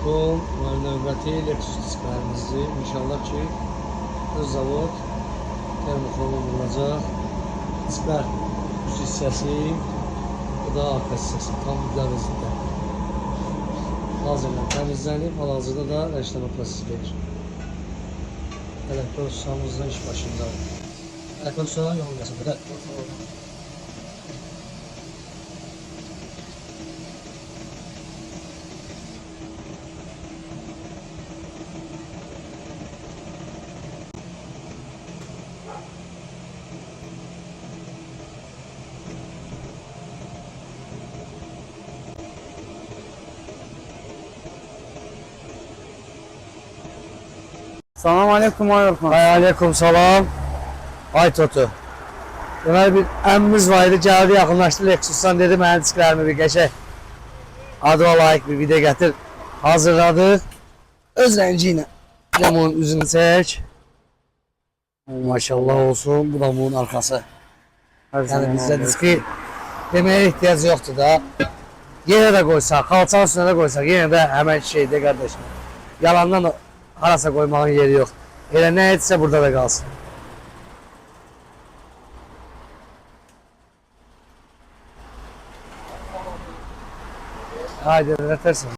Selamünaleyküm. Növbəti Lexus disklərimizi inşallah ki öz zavod termoform olacaq. Disklər üst hissəsi, bu da arka hissəsi tam güzəlizdə. Hazırla təmizlənib, hal-hazırda da rəşlama prosesi gedir. Elektron susamızın iş başında. Elektron susam yolun qəsəbədə. Salam aleyküm Ayolkan. Aleyküm salam. Ay Totu. Deməli bir əmmimiz var idi, gəldi yaxınlaşdı Lexus'dan dedi mənim disklərimi bir qəşək adıma layiq bir video gətir. Hazırladıq. Öz rəngi ilə. Camın üzünü çək. Maşallah olsun. Bu da bunun arkası. Yəni bizdə diski deməyə ehtiyac yoxdur da. Yenə də qoysaq, xalçanın üstünə də qoysaq, yenə də həmən şeydir qardaşım. Yalandan harasa koymağın yeri yok. Elə nə etsə burada da qalsın. Haydi, ötersin.